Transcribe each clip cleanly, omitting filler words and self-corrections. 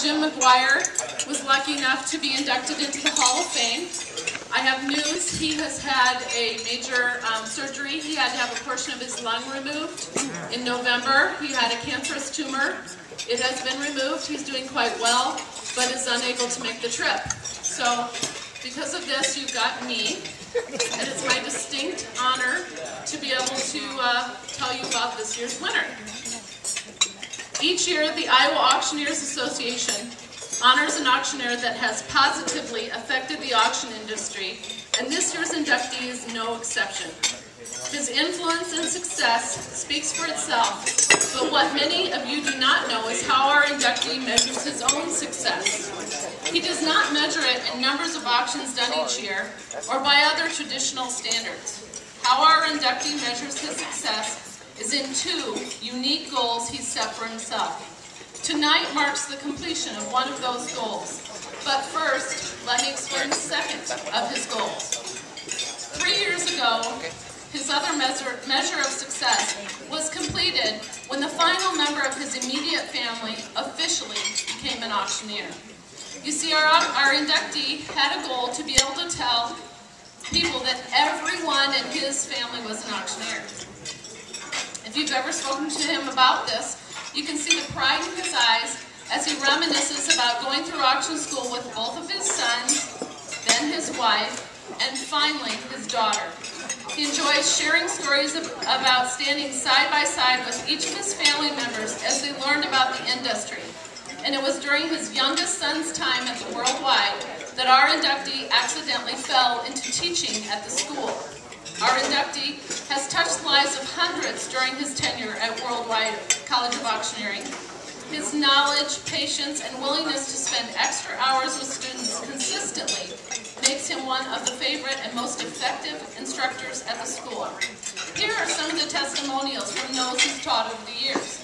Jim McGuire was lucky enough to be inducted into the Hall of Fame. I have news. He has had a major surgery. He had to have a portion of his lung removed in November. He had a cancerous tumor. It has been removed. He's doing quite well, but is unable to make the trip. So because of this, you've got me, and it's my distinct honor to be able to tell you about this year's winner. Each year, the Iowa Auctioneers Association honors an auctioneer that has positively affected the auction industry, and this year's inductee is no exception. His influence and success speaks for itself, but what many of you do not know is how our inductee measures his own success. He does not measure it in numbers of auctions done each year or by other traditional standards. How our inductee measures his success is in two unique goals he's set for himself. Tonight marks the completion of one of those goals. But first, let me explain the second of his goals. 3 years ago, his other measure of success was completed when the final member of his immediate family officially became an auctioneer. You see, our inductee had a goal to be able to tell people that everyone in his family was an auctioneer. If you've ever spoken to him about this, you can see the pride in his eyes as he reminisces about going through auction school with both of his sons, then his wife, and finally his daughter. He enjoys sharing stories about standing side by side with each of his family members as they learned about the industry. And it was during his youngest son's time at the Worldwide that our inductee accidentally fell into teaching at the school. Our inductee has touched the lives of hundreds during his tenure at Worldwide College of Auctioneering. His knowledge, patience, and willingness to spend extra hours with students consistently makes him one of the favorite and most effective instructors at the school. Here are some of the testimonials from those who've taught over the years.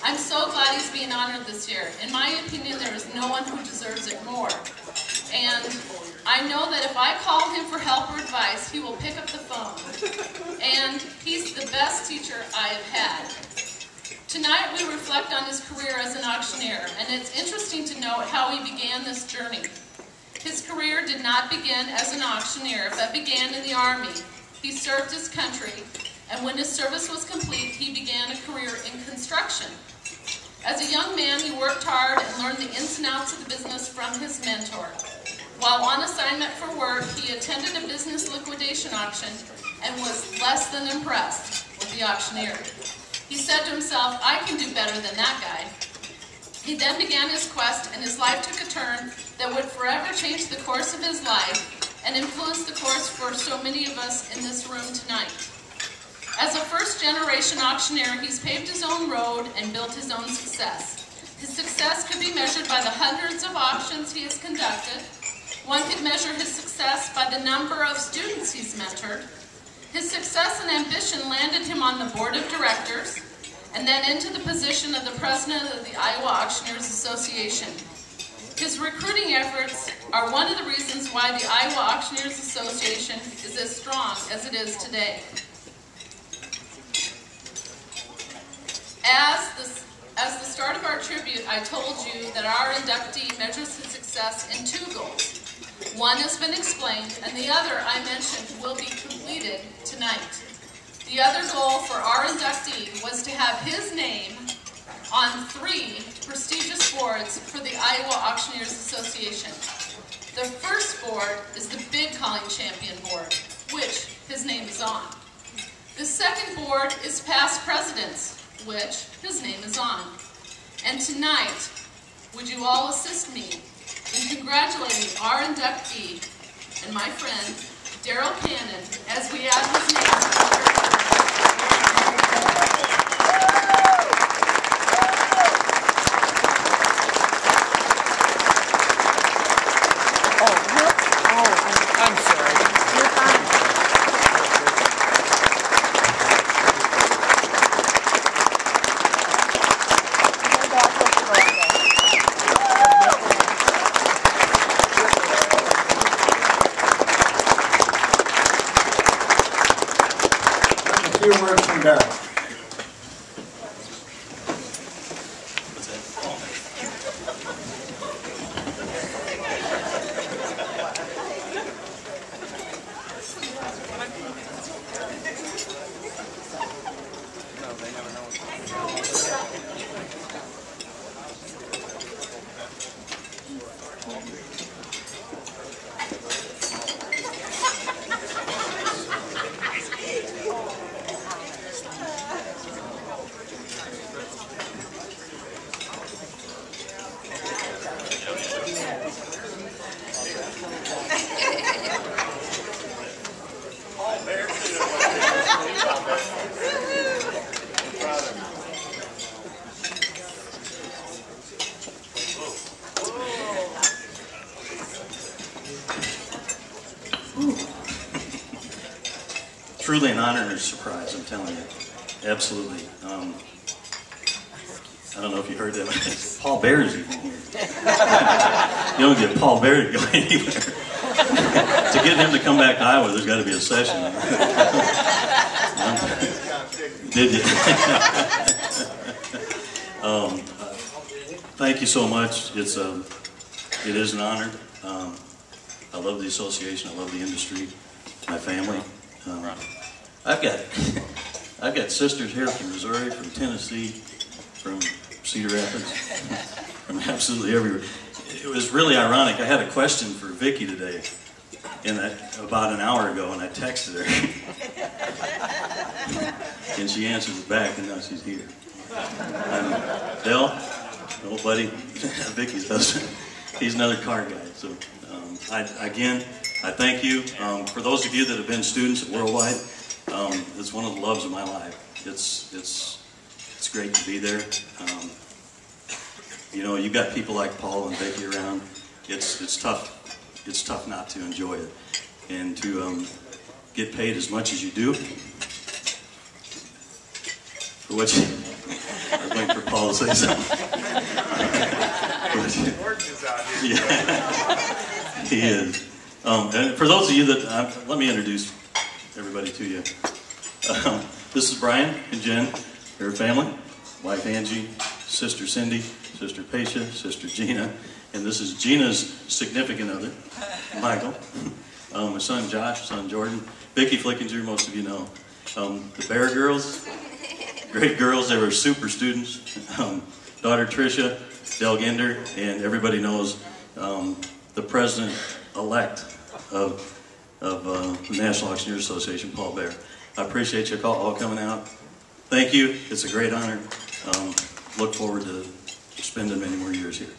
I'm so glad he's being honored this year. In my opinion, there is no one who deserves it more. And I know that if I call him for help or advice, he will pick up the phone. And he's the best teacher I have had. Tonight we reflect on his career as an auctioneer, and it's interesting to note how he began this journey. His career did not begin as an auctioneer, but began in the Army. He served his country, and when his service was complete, he began a career in construction. As a young man, he worked hard and learned the ins and outs of the business from his mentor. While on assignment for work, he attended a business liquidation auction and was less than impressed with the auctioneer. He said to himself, "I can do better than that guy." He then began his quest, and his life took a turn that would forever change the course of his life and influence the course for so many of us in this room tonight. As a first-generation auctioneer, he's paved his own road and built his own success. His success could be measured by the hundreds of auctions he has conducted. One could measure his success by the number of students he's mentored. His success and ambition landed him on the board of directors and then into the position of the president of the Iowa Auctioneers Association. His recruiting efforts are one of the reasons why the Iowa Auctioneers Association is as strong as it is today. As the start of our tribute, I told you that our inductee measures his success in two goals. One has been explained, and the other I mentioned will be completed tonight. The other goal for our inductee was to have his name on 3 prestigious boards for the Iowa Auctioneers Association. The first board is the Big Calling Champion Board, which his name is on. The second board is Past Presidents, which his name is on. And tonight, would you all assist me in congratulating our inductee and my friend, Darrell Cannon, as we add his name to the I'm sorry. You're fine. A few words from Darrell. truly an honor and a surprise, I'm telling you. Absolutely. I don't know if you heard that. Paul Bear's even here. You don't get Paul Bear to go anywhere. To get him to come back to Iowa, there's got to be a session. Did you? Thank you so much. It is an honor. I love the association. I love the industry. My family. I've got sisters here from Missouri, from Tennessee, from Cedar Rapids, from absolutely everywhere. It was really ironic. I had a question for Vicki today, about an hour ago, and I texted her, and she answered it back, and now she's here. Dell, old buddy, Vicki's husband. He's another car guy. So, I thank you. For those of you that have been students at Worldwide, it's one of the loves of my life. It's great to be there. You know, you got people like Paul and Vicki around. It's tough. It's tough not to enjoy it, and to get paid as much as you do for what you. I was waiting for Paul to say something. Yeah, he is. And for those of you that, let me introduce everybody to you. This is Brian and Jen, their family, wife Angie, sister Cindy, sister Paisha, sister Gina, and this is Gina's significant other, Michael. My son Josh, son Jordan, Vicki Flickinger, most of you know. The Bear girls, great girls, they were super students. Daughter Trisha, Del Ginder, and everybody knows the president-elect of the National Auctioneers Association, Paul Bear. I appreciate you all coming out. Thank you. It's a great honor. Look forward to spending many more years here.